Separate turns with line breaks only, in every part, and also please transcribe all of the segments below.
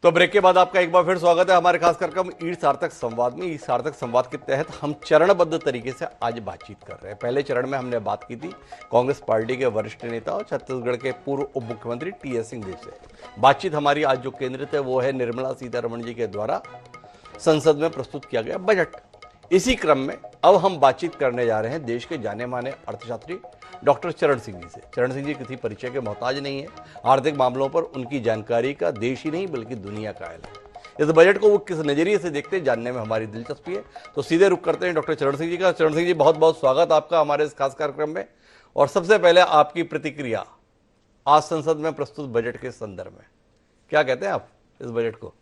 तो ब्रेक के बाद आपका एक बार फिर स्वागत है हमारे खास कार्यक्रम ईट सार्थक संवाद में। ईट सार्थक संवाद के तहत हम चरणबद्ध तरीके से आज बातचीत कर रहे हैं। पहले चरण में हमने बात की थी कांग्रेस पार्टी के वरिष्ठ नेता और छत्तीसगढ़ के पूर्व उप मुख्यमंत्री टीएस सिंहदेव से। बातचीत हमारी आज जो केंद्रित है वो है निर्मला सीतारमण जी के द्वारा संसद में प्रस्तुत किया गया बजट। इसी क्रम में अब हम बातचीत करने जा रहे हैं देश के जाने माने अर्थशास्त्री डॉक्टर चरण सिंह जी से। चरण सिंह जी किसी परिचय के मोहताज नहीं है। आर्थिक मामलों पर उनकी जानकारी का देश ही नहीं बल्कि दुनिया का है। इस बजट को वो किस नजरिए से देखते हैं जानने में हमारी दिलचस्पी है। तो सीधे रुख करते हैं डॉक्टर चरण सिंह जी का। चरण सिंह जी, बहुत बहुत स्वागत आपका हमारे इस खास कार्यक्रम में। और सबसे पहले आपकी प्रतिक्रिया आज संसद में प्रस्तुत बजट के संदर्भ में, क्या कहते हैं आप इस बजट को?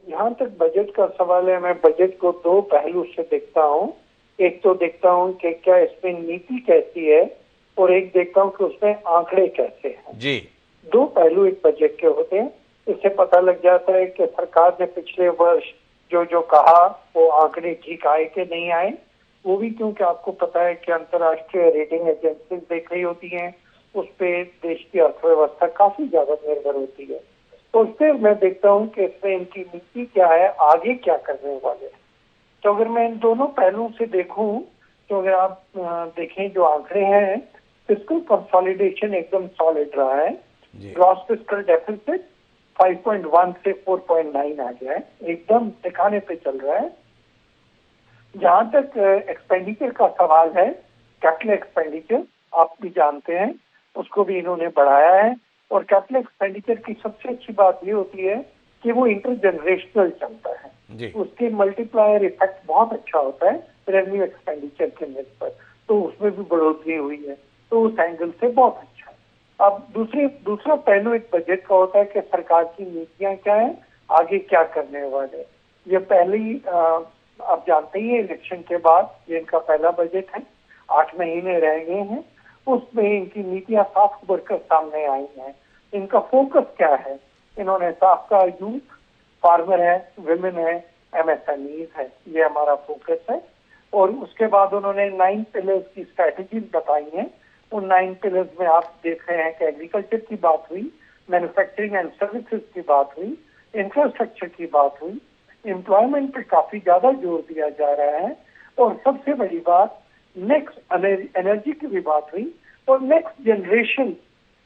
यहाँ तक बजट का सवाल है, मैं बजट को दो पहलू से देखता हूँ। एक तो देखता हूँ कि क्या इसमें नीति कैसी है, और एक देखता हूँ कि उसमें आंकड़े कैसे हैं।
जी,
दो पहलू एक बजट के होते हैं। इससे पता लग जाता है कि सरकार ने पिछले वर्ष जो जो कहा वो आंकड़े ठीक आए कि नहीं आए। वो भी क्योंकि आपको पता है कि अंतर्राष्ट्रीय रेटिंग एजेंसी देख रही होती हैं, उस पर देश की अर्थव्यवस्था काफी ज्यादा निर्भर होती है। तो उससे मैं देखता हूँ कि इसमें इनकी नीति क्या है, आगे क्या करने वाले हैं। तो अगर मैं इन दोनों पहलुओं से देखूं, तो अगर आप देखें जो आंकड़े हैं, फिस्कल कंसोलिडेशन एकदम सॉलिड रहा है। ग्रॉस फिस्कल डेफिसिट 5.1 से 4.9 आ गया है, एकदम दिखाने पे चल रहा है। जहां तक एक्सपेंडिचर का सवाल है, कैपिटल एक्सपेंडिचर आप भी जानते हैं, उसको भी इन्होंने बढ़ाया है। और कैपिटल एक्सपेंडिचर की सबसे अच्छी बात ये होती है कि वो इंटरजनरेशनल चलता है, उसके मल्टीप्लायर इफेक्ट बहुत अच्छा होता है रेवेन्यू एक्सपेंडिचर के पर, तो उसमें भी बढ़ोतरी हुई है, तो उस एंगल से बहुत अच्छा है। अब दूसरा पहलू एक बजट का होता है कि सरकार की नीतियां क्या है, आगे क्या करने वाले। ये पहले ही आप जानते ही इलेक्शन के बाद ये इनका पहला बजट है, 8 महीने रह गए हैं, उसमें इनकी नीतियां साफ उभर कर सामने आई हैं। इनका फोकस क्या है, इन्होंने साफ कहा यूथ, फार्मर है, विमेन है, एमएसएमईज है, ये हमारा फोकस है। और उसके बाद उन्होंने 9 पिलर्स की स्ट्रैटेजीज बताई हैं। उन 9 पिलर्स में आप देख रहे हैं कि एग्रीकल्चर की बात हुई, मैन्युफैक्चरिंग एंड सर्विसेज की बात हुई, इंफ्रास्ट्रक्चर की बात हुई, एम्प्लॉयमेंट पे काफी ज्यादा जोर दिया जा रहा है, और सबसे बड़ी बात नेक्स्ट एनर्जी की भी बात हुई, और नेक्स्ट जनरेशन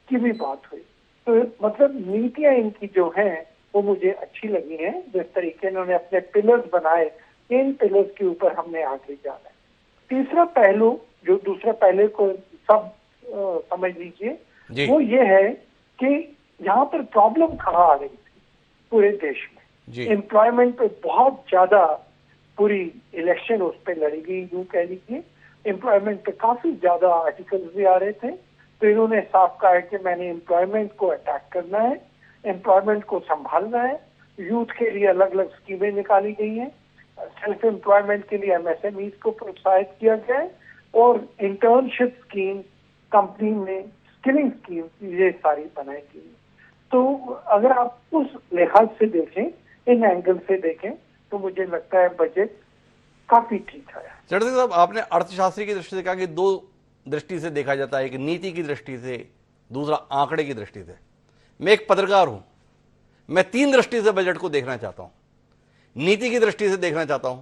की भी बात हुई। तो मतलब नीतियां इनकी जो हैं वो मुझे अच्छी लगी हैं, जिस तरीके इन्होंने अपने पिलर्स बनाए, इन पिलर्स के ऊपर हमने आगे जाना है। तीसरा पहलू, जो दूसरा पहले को सब समझ लीजिए, वो ये है कि यहाँ पर प्रॉब्लम कहाँ आ रही थी पूरे देश में। एम्प्लॉयमेंट पे बहुत ज्यादा पूरी इलेक्शन उस पर लड़ी गई, यूं कह लीजिए। एम्प्लॉयमेंट पे काफी ज्यादा आर्टिकल्स भी आ रहे थे, तो इन्होंने साफ कहा है कि मैंने एम्प्लॉयमेंट को अटैक करना है, एम्प्लॉयमेंट को संभालना है। यूथ के लिए अलग अलग स्कीमें निकाली गई हैं, सेल्फ एम्प्लॉयमेंट के लिए एमएसएमईज को प्रोत्साहित किया गया है, और इंटर्नशिप स्कीम, कंपनी में स्किलिंग स्कीम, ये सारी बनाई गई है। तो अगर आप उस लिहाज से देखें, इन एंगल से देखें, तो मुझे लगता है बजट काफी ठीक है।
चरण सिंह साहब, आपने अर्थशास्त्री की दृष्टि से कहा कि दो दृष्टि से देखा जाता है, एक नीति की दृष्टि से, दूसरा आंकड़े की दृष्टि से। मैं एक पत्रकार हूं, मैं 3 दृष्टि से बजट को देखना चाहता हूं। नीति की दृष्टि से देखना चाहता हूं,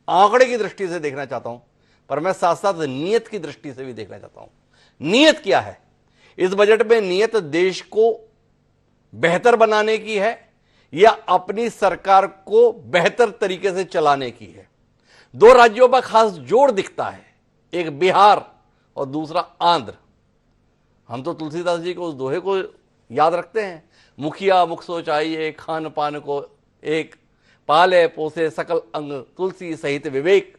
आंकड़े की दृष्टि से देखना चाहता हूं, पर मैं साथ साथ नीयत की दृष्टि से भी देखना चाहता हूं। नीयत क्या है इस बजट में? नीयत देश को बेहतर बनाने की है या अपनी सरकार को बेहतर तरीके से चलाने की है? 2 राज्यों पर खास जोर दिखता है, एक बिहार और दूसरा आंध्र। हम तो तुलसीदास जी को उस दोहे को याद रखते हैं, मुखिया मुख सोचाइए खान पान को एक, पाले पोसे सकल अंग तुलसी सहित विवेक।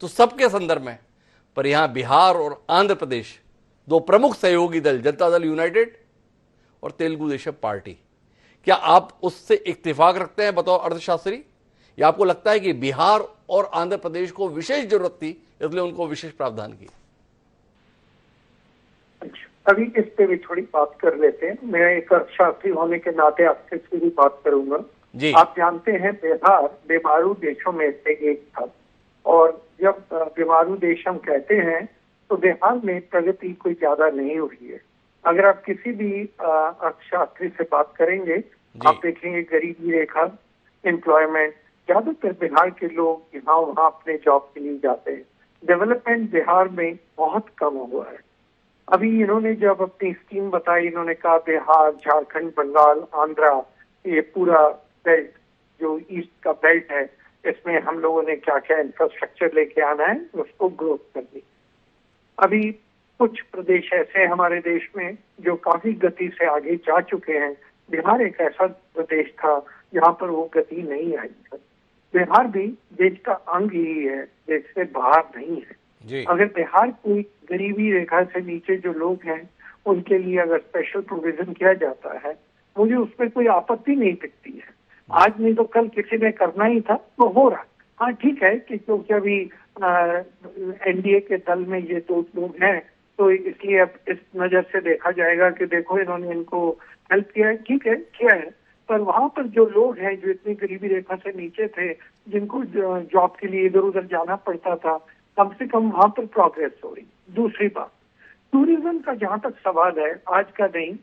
तो सबके संदर्भ में, पर यहां बिहार और आंध्र प्रदेश 2 प्रमुख सहयोगी दल, जनता दल यूनाइटेड और तेलुगु देशम पार्टी, क्या आप उससे इत्तेफाक रखते हैं बतौर अर्थशास्त्री, या आपको लगता है कि बिहार और आंध्र प्रदेश को विशेष जरूरत थी इसलिए उनको विशेष प्रावधान किया?
अभी इस पे भी थोड़ी बात कर लेते हैं। मैं एक अर्थशास्त्री होने के नाते आपसे भी बात करूंगा। आप जानते हैं बिहार बीमारू देशों में से एक था, और जब बीमारू देश हम कहते हैं तो बिहार में प्रगति कोई ज्यादा नहीं हुई है। अगर आप किसी भी अर्थशास्त्री से बात करेंगे
जी।
आप देखेंगे गरीबी रेखा, एम्प्लॉयमेंट, ज्यादातर बिहार के लोग यहाँ वहाँ अपने जॉब के लिए जाते हैं। डेवलपमेंट बिहार में बहुत कम हुआ है। अभी इन्होंने जब अपनी स्कीम बताई, इन्होंने कहा बिहार, झारखंड, बंगाल, आंध्रा, ये पूरा बेल्ट जो ईस्ट का बेल्ट है, इसमें हम लोगों ने क्या क्या इंफ्रास्ट्रक्चर लेके आना है, उसको ग्रोथ करनी। अभी कुछ प्रदेश ऐसे हैं हमारे देश में जो काफी गति से आगे जा चुके हैं। बिहार एक ऐसा प्रदेश था जहाँ पर वो गति नहीं आई है। बिहार भी देश का अंग ही है, देश से बाहर नहीं है।
जी।
अगर बिहार की गरीबी रेखा से नीचे जो लोग हैं उनके लिए अगर स्पेशल प्रोविजन किया जाता है, मुझे उसमें कोई आपत्ति नहीं दिखती है। आज नहीं तो कल किसी ने करना ही था, तो हो रहा। हाँ ठीक है कि क्योंकि अभी एनडीए के दल में ये दो लोग हैं, तो इसलिए अब इस नजर से देखा जाएगा कि देखो इन्होंने इनको हेल्प किया है। ठीक है, किया है, पर वहां पर जो लोग हैं जो इतनी गरीबी रेखा से नीचे थे, जिनको जॉब के लिए इधर उधर जाना पड़ता था, कम से कम वहां पर प्रोग्रेस हो रही। दूसरी बात, टूरिज्म का जहां तक सवाल है, आज का नहीं,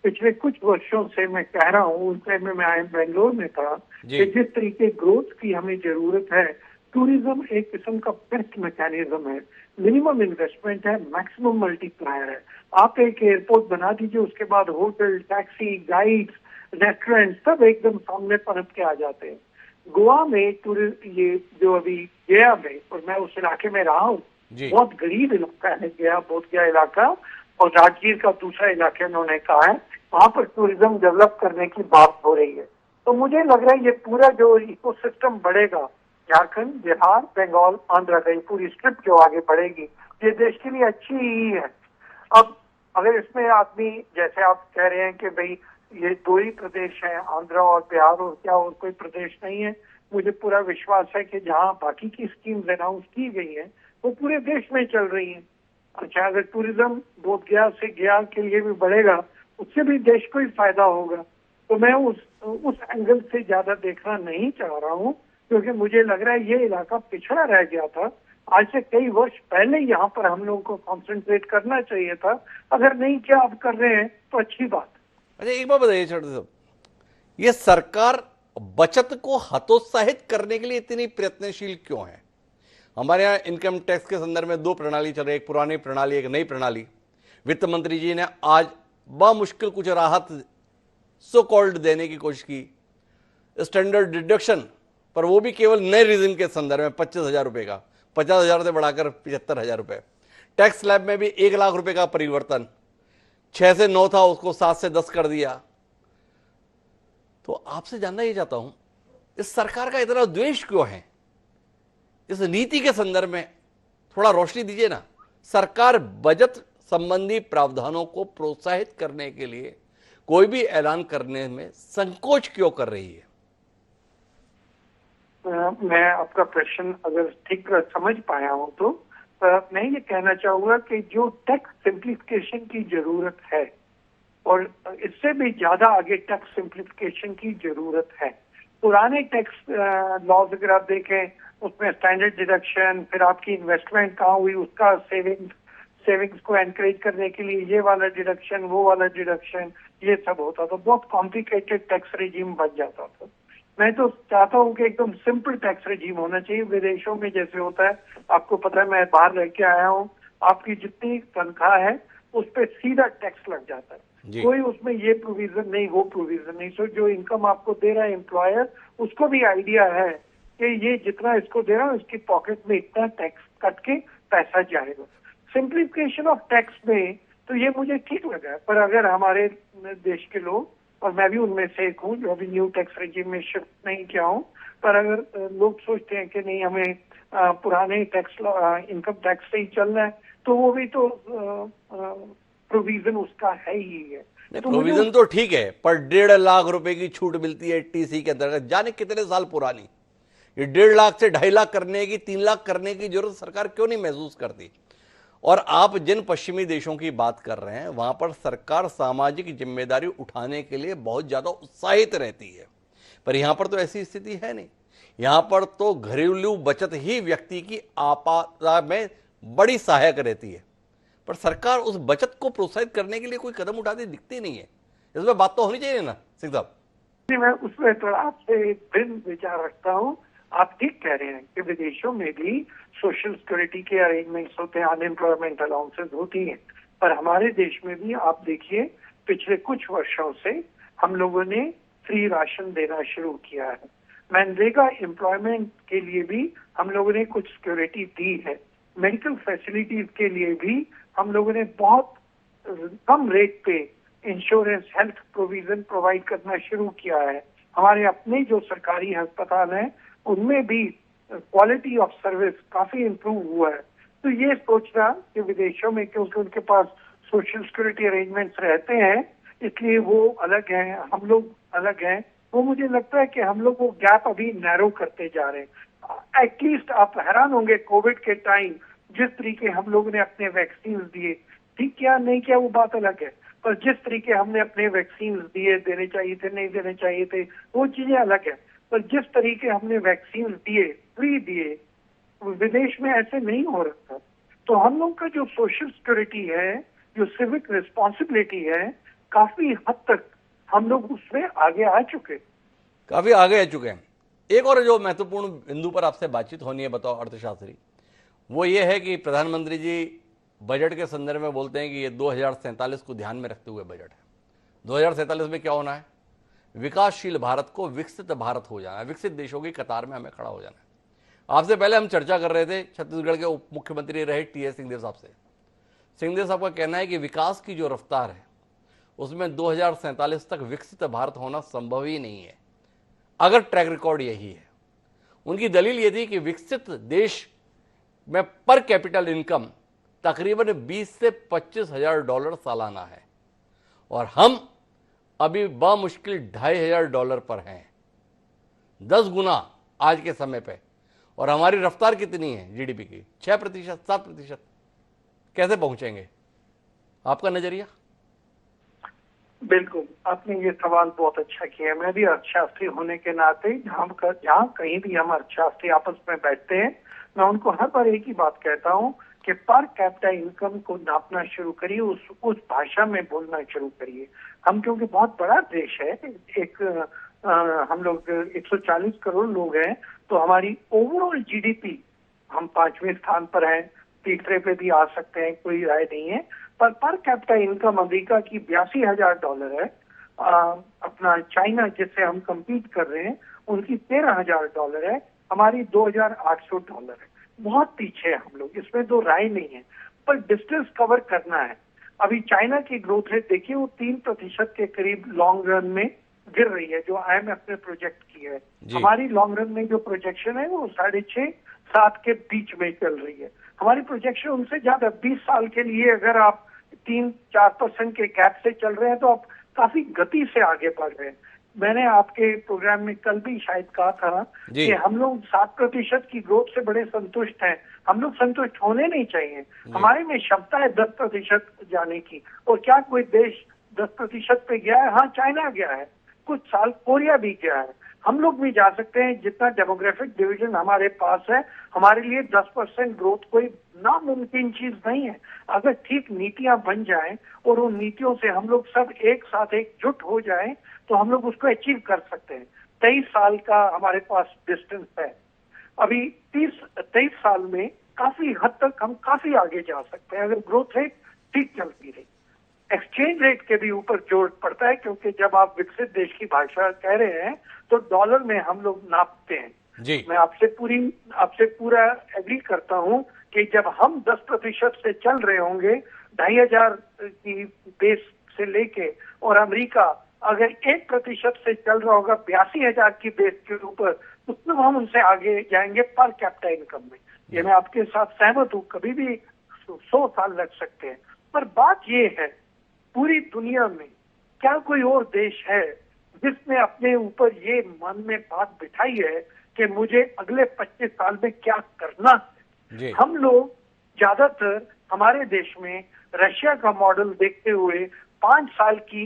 पिछले कुछ वर्षों से मैं कह रहा हूँ, उस टाइम में मैं बेंगलोर में था, कि जिस तरीके ग्रोथ की हमें जरूरत है, टूरिज्म एक किस्म का बेस्ट मैकेनिज्म है। मिनिमम इन्वेस्टमेंट है, मैक्सिमम मल्टीप्लायर है। आप एक एयरपोर्ट बना दीजिए, उसके बाद होटल, टैक्सी, गाइड्स, रेस्टोरेंट सब एकदम सामने पनप के आ जाते हैं। गोवा में ये जो अभी गया में, और मैं उस इलाके में रहा हूँ, बहुत गरीब इलाका है गया, बोध गया इलाका, और राजगीर का दूसरा इलाका उन्होंने कहा है, वहां पर टूरिज्म डेवलप करने की बात हो रही है। तो मुझे लग रहा है ये पूरा जो इकोसिस्टम बढ़ेगा, झारखंड, बिहार, बंगाल, आंध्र का पूरी स्ट्रिप जो आगे बढ़ेगी, ये देश के लिए अच्छी ही है। अब अगर इसमें आदमी, जैसे आप कह रहे हैं कि भाई ये दो ही प्रदेश हैं, आंध्र और बिहार, और क्या और कोई प्रदेश नहीं है, मुझे पूरा विश्वास है कि जहाँ बाकी की स्कीम्स अनाउंस की गई हैं वो पूरे देश में चल रही हैं। अच्छा, अगर टूरिज्म बोध गया से गया के लिए भी बढ़ेगा, उससे भी देश को ही फायदा होगा। तो मैं उस एंगल से ज्यादा देखना नहीं चाह रहा हूँ, क्योंकि मुझे लग रहा है ये इलाका पिछड़ा रह गया था। आज से कई वर्ष पहले यहाँ पर हम लोगों को कॉन्सेंट्रेट करना चाहिए था। अगर नहीं किया, अब कर रहे हैं तो अच्छी बात।
अच्छा, एक बात बताइए छोटे साहब, ये सरकार बचत को हतोत्साहित करने के लिए इतनी प्रयत्नशील क्यों है? हमारे यहाँ इनकम टैक्स के संदर्भ में दो प्रणाली चल रही है, एक पुरानी प्रणाली, एक नई प्रणाली। वित्त मंत्री जी ने आज बामुश्किल कुछ राहत सो कॉल्ड देने की कोशिश की, स्टैंडर्ड डिडक्शन, पर वो भी केवल नए रीजन के संदर्भ में 25,000 रुपए का, 50,000 से बढ़ाकर 75,000 रुपए। टैक्स स्लैब में भी 1 लाख रुपए का परिवर्तन, 6 से 9 था, उसको 7 से 10 कर दिया। तो आपसे जानना ही चाहता हूं, इस सरकार का इतना द्वेष क्यों है? इस नीति के संदर्भ में थोड़ा रोशनी दीजिए ना। सरकार बजट संबंधी प्रावधानों को प्रोत्साहित करने के लिए कोई भी ऐलान करने में संकोच क्यों कर रही है?
मैं आपका प्रश्न अगर ठीक समझ पाया हूं तो मैं ये कहना चाहूंगा कि जो टैक्स सिंप्लीफिकेशन की जरूरत है, और इससे भी ज्यादा आगे टैक्स सिंप्लीफिकेशन की जरूरत है। पुराने टैक्स लॉज अगर आप देखें, उसमें स्टैंडर्ड डिडक्शन, फिर आपकी इन्वेस्टमेंट कहाँ हुई उसका सेविंग्स को एनकरेज करने के लिए ये वाला डिडक्शन, वो वाला डिडक्शन, ये सब होता था। बहुत कॉम्प्लिकेटेड टैक्स रेजिम बन जाता था। मैं तो चाहता हूँ कि एकदम सिंपल टैक्स रेजिम होना चाहिए, विदेशों में जैसे होता है। आपको पता है, मैं बाहर रह के आया हूँ, आपकी जितनी तनख्वाह है उस पर सीधा टैक्स लग जाता है। कोई उसमें ये प्रोविजन नहीं, वो प्रोविजन नहीं। सो जो इनकम आपको दे रहा है एम्प्लॉयर, उसको भी आइडिया है कि ये जितना इसको दे रहा है उसकी पॉकेट में इतना टैक्स कट के पैसा जाएगा। सिंप्लीफिकेशन ऑफ टैक्स में तो ये मुझे ठीक लगा है। पर अगर हमारे देश के लोग, और मैं भी उनमें से एक हूँ जो अभी न्यू टैक्स रेजिम में शिफ्ट नहीं किया हूँ, पर अगर लोग सोचते हैं कि नहीं हमें पुराने टैक्स इनकम टैक्स से ही चलना है, तो वो भी तो प्रोविजन उसका है ही है। तो
प्रोविजन तो ठीक है, पर 1.5 लाख रुपए की छूट मिलती है टीसी के अंतर्गत, जाने कितने साल पुरानी। ये 1.5 लाख से 2.5 लाख करने की, 3 लाख करने की जरूरत सरकार क्यों नहीं महसूस करती? और आप जिन पश्चिमी देशों की बात कर रहे हैं, वहां पर सरकार सामाजिक जिम्मेदारी उठाने के लिए बहुत ज्यादा उत्साहित रहती है, पर यहां पर तो ऐसी स्थिति है नहीं। यहां पर तो घरेलू बचत ही व्यक्ति की आपात में बड़ी सहायक रहती है, पर सरकार उस बचत को प्रोत्साहित करने के लिए कोई कदम उठाती दिखती नहीं है। इसमें बात तो होनी चाहिए ना सिंह साहब?
नहीं, मैं उसमें थोड़ा आपसे भिन्न विचार रखता हूँ। आप ठीक कह रहे हैं कि विदेशों में भी सोशल सिक्योरिटी के अरेंजमेंट्स होते हैं, अनएम्प्लॉयमेंट अलाउंसेस होती हैं, पर हमारे देश में भी आप देखिए पिछले कुछ वर्षों से हम लोगों ने फ्री राशन देना शुरू किया है। मनरेगा एम्प्लॉयमेंट के लिए भी हम लोगों ने कुछ सिक्योरिटी दी है। मेडिकल फैसिलिटीज के लिए भी हम लोगों ने बहुत कम रेट पे इंश्योरेंस हेल्थ प्रोविजन प्रोवाइड करना शुरू किया है। हमारे अपने जो सरकारी अस्पताल हैं उनमें भी क्वालिटी ऑफ सर्विस काफी इम्प्रूव हुआ है। तो ये सोचना कि विदेशों में क्योंकि उनके पास सोशल सिक्योरिटी अरेंजमेंट्स रहते हैं इसलिए वो अलग हैं, हम लोग अलग हैं, वो मुझे लगता है कि हम लोग वो गैप अभी नैरो करते जा रहे हैं। एटलीस्ट आप हैरान होंगे कोविड के टाइम जिस तरीके हम लोगों ने अपने वैक्सीन दिए, ठीक किया नहीं किया वो बात अलग है, पर जिस तरीके हमने अपने वैक्सीन दिए, देने चाहिए थे नहीं देने चाहिए थे वो चीजें अलग है, पर जिस तरीके हमने वैक्सीन दिए, फ्री दिए, विदेश में ऐसे नहीं हो रहा था। तो हम लोग का जो सोशल सिक्योरिटी है, जो सिविक रिस्पॉन्सिबिलिटी है, काफी हद तक हम लोग उसमें आगे आ चुके।
काफी आगे आ चुके हैं। एक और जो महत्वपूर्ण बिंदु पर आपसे बातचीत होनी है बताओ अर्थशास्त्री, वो ये है कि प्रधानमंत्री जी बजट के संदर्भ में बोलते हैं कि ये 2047 को ध्यान में रखते हुए बजट है। 2047 में क्या होना है? विकासशील भारत को विकसित भारत हो जाना है, विकसित देशों की कतार में हमें खड़ा हो जाना है। आपसे पहले हम चर्चा कर रहे थे छत्तीसगढ़ के उप मुख्यमंत्री रहे टी.एस. सिंहदेव साहब से। सिंहदेव साहब का कहना है कि विकास की जो रफ्तार है उसमें 2047 तक विकसित भारत होना संभव ही नहीं है, अगर ट्रैक रिकॉर्ड यही है। उनकी दलील ये थी कि विकसित देश में पर कैपिटल इनकम तकरीबन 20 से 25 हजार डॉलर सालाना है और हम अभी बामुश्किल $2,500 पर हैं, 10 गुना आज के समय पे। और हमारी रफ्तार कितनी है जीडीपी की? 6%, 7%। कैसे पहुंचेंगे? आपका नजरिया?
बिल्कुल, आपने ये सवाल बहुत अच्छा किया। मैं भी अर्थशास्त्री होने के नाते जहाँ कहीं भी हम अर्थशास्त्री आपस में बैठते हैं, मैं उनको हर बार एक ही बात कहता हूँ कि पर कैपिटा इनकम को नापना शुरू करिए, उस भाषा में बोलना शुरू करिए। हम क्योंकि बहुत बड़ा देश है, हम लोग 140 करोड़ लोग हैं, तो हमारी ओवरऑल जीडीपी हम 5वें स्थान पर हैं, तीसरे पे भी आ सकते हैं, कोई राय नहीं है। पर कैपिटा इनकम अमेरिका की $82,000 है। अपना चाइना जिससे हम compete कर रहे हैं उनकी $13,000 है, हमारी $2,800 है। बहुत पीछे है हम लोग, इसमें दो राय नहीं है, पर डिस्टेंस कवर करना है। अभी चाइना की ग्रोथ रेट देखिए, वो 3% के करीब लॉन्ग रन में गिर रही है, जो IMF ने प्रोजेक्ट की है। हमारी लॉन्ग रन में जो प्रोजेक्शन है वो 6.5-7 के बीच में चल रही है। हमारी प्रोजेक्शन उनसे ज्यादा 20 साल के लिए अगर आप 3-4% के गैप से चल रहे हैं तो आप काफी गति से आगे बढ़ रहे हैं। मैंने आपके प्रोग्राम में कल भी शायद कहा था कि हम लोग 7% की ग्रोथ से बड़े संतुष्ट हैं। हम लोग संतुष्ट होने नहीं चाहिए, हमारे में क्षमता है 10% जाने की। और क्या कोई देश 10% पे गया है? हाँ, चाइना गया है, कुछ साल कोरिया भी गया है, हम लोग भी जा सकते हैं। जितना डेमोग्राफिक डिवीजन हमारे पास है, हमारे लिए 10% ग्रोथ कोई नामुमकिन चीज नहीं है। अगर ठीक नीतियां बन जाएं और उन नीतियों से हम लोग सब एक साथ एकजुट हो जाएं तो हम लोग उसको अचीव कर सकते हैं। 23 साल का हमारे पास डिस्टेंस है, अभी 23 साल में काफी हद तक हम काफी आगे जा सकते हैं अगर ग्रोथ रेट ठीक चलती रही। एक्सचेंज रेट के भी ऊपर जोर पड़ता है, क्योंकि जब आप विकसित देश की भाषा कह रहे हैं तो डॉलर में हम लोग नापते हैं
जी।
मैं आपसे पूरा एग्री करता हूं कि जब हम 10% से चल रहे होंगे 2,500 की बेस से लेके, और अमेरिका अगर 1% से चल रहा होगा 82,000 की बेस के ऊपर, तो हम उनसे आगे जाएंगे पर कैपिटा इनकम में। ये मैं आपके साथ सहमत हूँ, कभी भी 100 साल लग सकते हैं। पर बात ये है, पूरी दुनिया में क्या कोई और देश है जिसने अपने ऊपर ये मन में बात बिठाई है कि मुझे अगले 25 साल में क्या करना है? हम लोग ज्यादातर हमारे देश में रशिया का मॉडल देखते हुए 5 साल की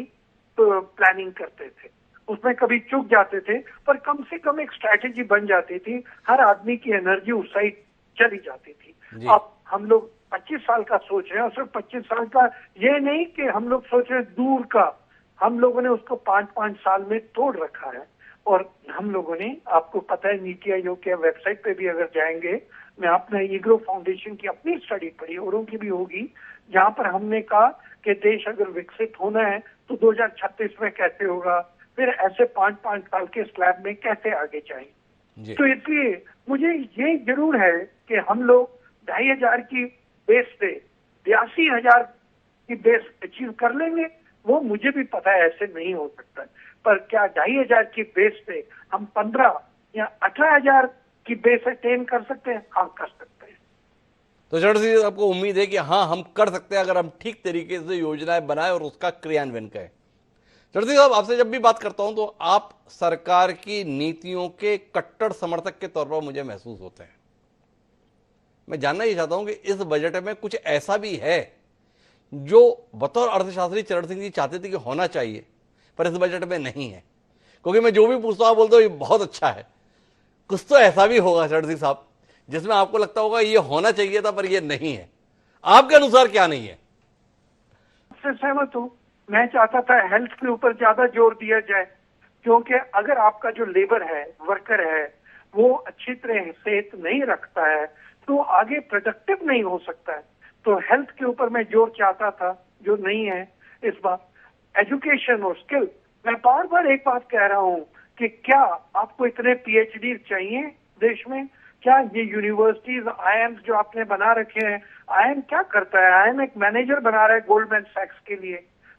प्लानिंग करते थे, उसमें कभी चूक जाते थे, पर कम से कम एक स्ट्रैटेजी बन जाती थी, हर आदमी की एनर्जी उस साइड चली जाती थी। अब हम लोग 25 साल का सोच रहे हैं, और सिर्फ 25 साल का ये नहीं कि हम लोग सोच रहे हैं दूर का, हम लोगों ने उसको 5-5 साल में तोड़ रखा है। और हम लोगों ने, आपको पता है, नीति आयोग के वेबसाइट पे भी अगर जाएंगे, मैं अपना ईग्रो फाउंडेशन की अपनी स्टडी पढ़ी, औरों की भी होगी, जहां पर हमने कहा कि देश अगर विकसित होना है तो 2036 में कैसे होगा, फिर ऐसे 5-5 साल के स्लैब में कैसे आगे जाएं। तो इसलिए मुझे ये जरूर है कि हम लोग 2,500 की बेस से 82,000 की बेस अचीव कर लेंगे। वो मुझे भी पता है ऐसे नहीं हो सकता, पर क्या 2,500 की बेस पे हम 15 या 18,000 की बेस अटेन कर सकते हैं? हाँ, कर सकते हैं।
तो चटर्जी जी, आपको उम्मीद है कि हाँ हम कर सकते हैं अगर हम ठीक तरीके से योजनाएं बनाएं और उसका क्रियान्वयन करें। चटर्जी साहब, आपसे जब भी बात करता हूं तो आप सरकार की नीतियों के कट्टर समर्थक के तौर पर मुझे महसूस होते हैं। मैं जानना ही चाहता हूं कि इस बजट में कुछ ऐसा भी है जो बतौर अर्थशास्त्री चरण सिंह जी चाहते थे कि होना चाहिए पर इस बजट में नहीं है? क्योंकि मैं जो भी पूछता हूं बोलता हूं ये बहुत अच्छा है। कुछ तो ऐसा भी होगा चरण सिंह साहब जिसमें आपको लगता होगा ये होना चाहिए था पर ये नहीं है। आपके अनुसार क्या नहीं है?
से सहमत हूँ। मैं चाहता था हेल्थ के ऊपर ज्यादा जोर दिया जाए, क्योंकि अगर आपका जो लेबर है, वर्कर है, वो अच्छी तरह सेहत नहीं रखता है तो आगे प्रोडक्टिव नहीं हो सकता है। तो हेल्थ के ऊपर मैं जोर चाहता था, जो नहीं है इस बार। एजुकेशन और स्किल, मैं बार बार एक बात कह रहा हूँ कि क्या आपको इतने पीएचडी चाहिए देश में? क्या ये यूनिवर्सिटीज, आईएम्स जो आपने बना रखे हैं, आईएम क्या करता है? आईएम एक मैनेजर बना रहा है गोल्डमैन सैक्स के लिए।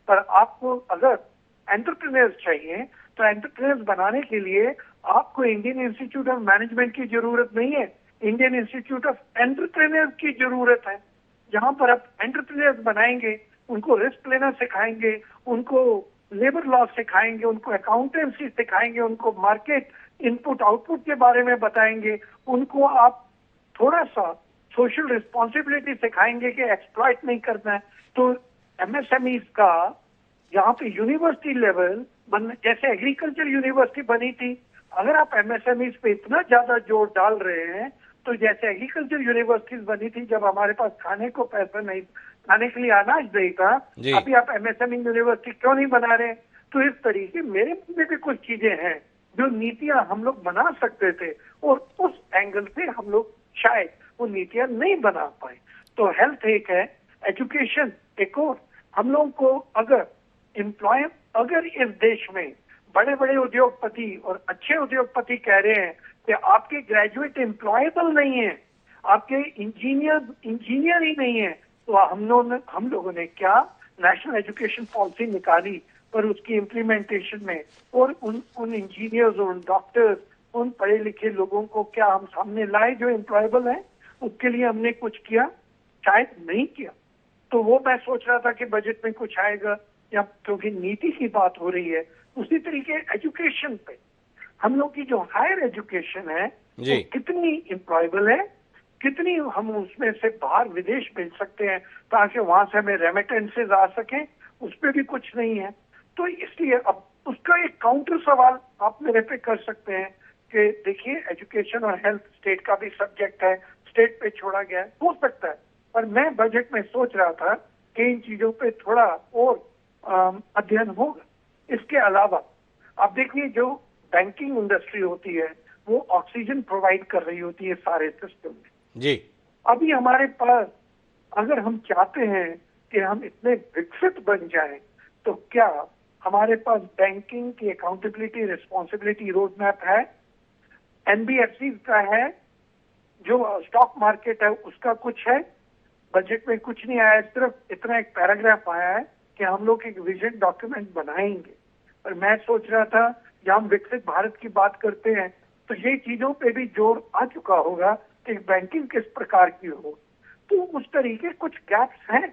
पर आपको अगर एंटरप्रेन्योर्स चाहिए तो एंटरप्रेन्योर्स बनाने के लिए आपको इंडियन इंस्टीट्यूट ऑफ मैनेजमेंट की जरूरत नहीं है, इंडियन इंस्टीट्यूट ऑफ एंटरप्रेन्योर्स की जरूरत है। जहां पर आप एंटरप्रेन्योर्स बनाएंगे, उनको रिस्क लेना सिखाएंगे, उनको लेबर लॉ सिखाएंगे, उनको अकाउंटेंसी सिखाएंगे, उनको मार्केट इनपुट आउटपुट के बारे में बताएंगे, उनको आप थोड़ा सा सोशल रिस्पॉन्सिबिलिटी सिखाएंगे कि एक्सप्लॉइट नहीं करना है। तो एमएसएमई का यहाँ पे यूनिवर्सिटी लेवल जैसे एग्रीकल्चर यूनिवर्सिटी बनी थी, अगर आप एमएसएमई पे इतना ज्यादा जोर डाल रहे हैं तो जैसे एग्रीकल्चर यूनिवर्सिटीज बनी थी जब हमारे पास खाने को पैसा नहीं, खाने के लिए अनाज नहीं था, अभी आप एमएसएमई यूनिवर्सिटी क्यों नहीं बना रहे? तो इस तरीके मेरे मन में भी कुछ चीजें हैं जो नीतियां हम लोग बना सकते थे और उस एंगल से हम लोग शायद वो नीतियां नहीं बना पाए। तो हेल्थ एक है, एजुकेशन एक और। हम लोग को अगर इस देश में बड़े बड़े उद्योगपति और अच्छे उद्योगपति कह रहे हैं कि आपके ग्रेजुएट एम्प्लॉयबल नहीं है, आपके इंजीनियर ही नहीं है, तो हम लोगों ने क्या नेशनल एजुकेशन पॉलिसी निकाली, पर उसकी इम्प्लीमेंटेशन में और उन इंजीनियर्स और उन डॉक्टर्स, उन पढ़े लिखे लोगों को क्या हम सामने लाए जो एम्प्लॉयबल हैं? उसके लिए हमने कुछ किया? शायद नहीं किया। तो वो मैं सोच रहा था कि बजट में कुछ आएगा, या क्योंकि नीति की बात हो रही है। उसी तरीके एजुकेशन पे हम लोग की जो हायर एजुकेशन है वो कितनी एम्प्लॉयबल है, कितनी हम उसमें से बाहर विदेश भेज सकते हैं ताकि वहां से हमें रेमिटेंसेज आ सके, उस पर भी कुछ नहीं है। तो इसलिए अब उसका एक काउंटर सवाल आप मेरे पे कर सकते हैं कि देखिए एजुकेशन और हेल्थ स्टेट का भी सब्जेक्ट है, स्टेट पे छोड़ा गया है, हो सकता है। पर मैं बजट में सोच रहा था कि इन चीजों पे थोड़ा और अध्ययन होगा। इसके अलावा आप देखिए जो बैंकिंग इंडस्ट्री होती है वो ऑक्सीजन प्रोवाइड कर रही होती है सारे सिस्टम में
जी।
अभी हमारे पास, अगर हम चाहते हैं कि हम इतने विकसित बन जाएं, तो क्या हमारे पास बैंकिंग की अकाउंटेबिलिटी रिस्पॉन्सिबिलिटी रोड मैप है? एनबीएफसी का है, जो स्टॉक मार्केट है उसका कुछ है? बजट में कुछ नहीं आया, सिर्फ इतना एक पैराग्राफ आया है कि हम लोग एक विजन डॉक्यूमेंट बनाएंगे। और मैं सोच रहा था जब हम विकसित भारत की बात करते हैं तो ये चीजों पे भी जोर आ चुका होगा कि बैंकिंग किस प्रकार की हो। तो उस तरीके कुछ गैप्स हैं,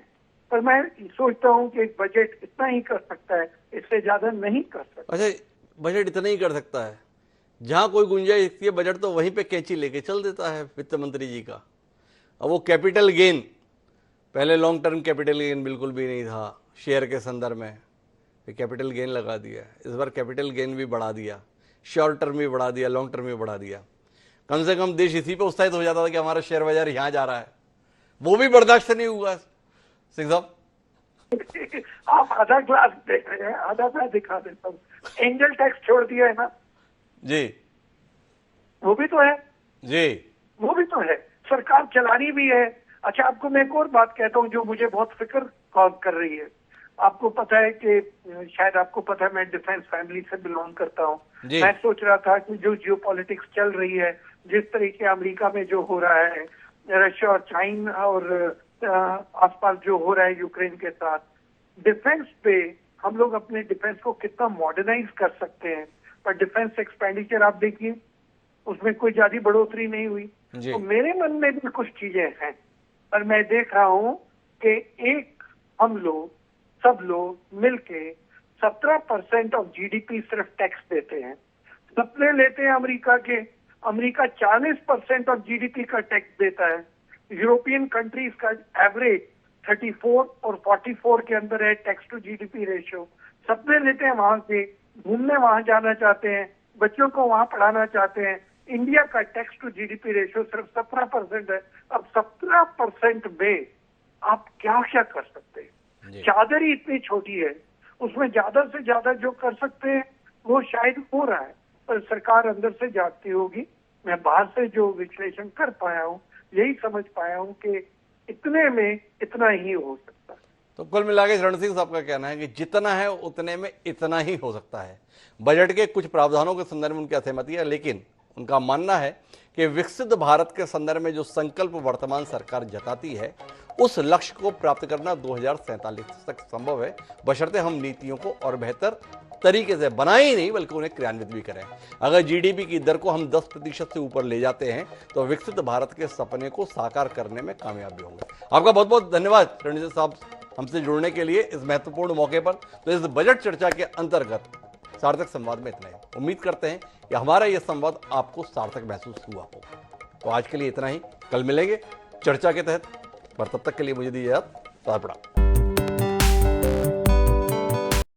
पर मैं सोचता हूँ कि एक बजट इतना ही कर सकता है, इससे ज्यादा नहीं कर सकता।
अच्छा, बजट इतना ही कर सकता है? जहां कोई गुंजाइश दिखती है बजट तो वहीं पे कैंची लेके चल देता है वित्त मंत्री जी का। अब वो कैपिटल गेन, पहले लॉन्ग टर्म कैपिटल गेन बिल्कुल भी नहीं था शेयर के संदर्भ में, फिर कैपिटल गेन लगा दिया। इस बार कैपिटल गेन भी बढ़ा दिया, शॉर्ट टर्म भी बढ़ा दिया, लॉन्ग टर्म भी बढ़ा दिया। कम से कम देश इसी पे उत्साहित हो जाता था कि हमारा शेयर बाजार यहाँ जा रहा है, वो भी बर्दाश्त नहीं हुआ सिंह साहब।
आप आधा ग्लास देख रहे हैं, आधा मैं दिखा देता हूँ। एंजल टैक्स छोड़ दिया है ना,
जी
वो भी तो है,
जी
वो भी तो है, सरकार चलानी भी है। अच्छा, आपको मैं एक और बात कहता हूँ जो मुझे बहुत फिक्र कॉज कर रही है। आपको पता है कि शायद आपको पता है, मैं डिफेंस फैमिली से बिलोंग करता हूँ।
जी।
मैं सोच रहा था कि जो जियोपॉलिटिक्स चल रही है, जिस तरीके अमेरिका में जो हो रहा है, रशिया और चाइना और आसपास जो हो रहा है यूक्रेन के साथ, डिफेंस पे हम लोग अपने डिफेंस को कितना मॉडर्नाइज कर सकते हैं। पर डिफेंस एक्सपेंडिचर आप देखिए, उसमें कोई ज्यादा बढ़ोतरी नहीं हुई।
जी।
तो मेरे मन में भी कुछ चीजें हैं, और मैं देख रहा हूं कि एक हम लोग सब लोग मिलके 17% ऑफ जीडीपी सिर्फ टैक्स देते हैं। सपने लेते हैं अमेरिका के, अमेरिका 40% ऑफ जीडीपी का टैक्स देता है। यूरोपियन कंट्रीज का एवरेज 34 और 44 के अंदर है टैक्स टू जीडीपी रेशियो। सपने लेते हैं वहां से, घूमने वहां जाना चाहते हैं, बच्चों को वहां पढ़ाना चाहते हैं। इंडिया का टैक्स टू जीडीपी रेशियो सिर्फ 17% है। अब 17% में आप क्या क्या कर सकते हैं?
जी।
चादर ही इतनी छोटी है, उसमें ज्यादा से ज्यादा जो कर सकते हैं वो शायद हो रहा है, पर सरकार अंदर से जागती होगी। मैं बाहर से जो विश्लेषण कर पाया हूँ, यही समझ पाया हूँ कि इतने में इतना ही हो सकता है।
तो कुल मिला के रण सिंह साहब का कहना है कि जितना है उतने में इतना ही हो सकता है। बजट के कुछ प्रावधानों के संदर्भ में उनकी असहमति है, लेकिन उनका मानना है कि विकसित भारत के संदर्भ में जो संकल्प वर्तमान सरकार जताती है, उस लक्ष्य को प्राप्त करना 2047 तक संभव है, बशर्ते हम नीतियों को और बेहतर तरीके से बनाए ही नहीं बल्कि उन्हें क्रियान्वित भी करें। अगर जीडीपी की दर को हम 10% से ऊपर ले जाते हैं तो विकसित भारत के सपने को साकार करने में कामयाबी होंगे। आपका बहुत बहुत धन्यवाद रणजीत साहब हमसे जुड़ने के लिए इस महत्वपूर्ण मौके पर। तो इस बजट चर्चा के अंतर्गत सार्थक संवाद में इतना ही। उम्मीद करते हैं कि हमारा यह संवाद आपको सार्थक महसूस हुआ हो। तो आज के लिए इतना ही, कल मिलेंगे चर्चा के तहत, पर तब तक के लिए मुझे दीजिए इजाजत।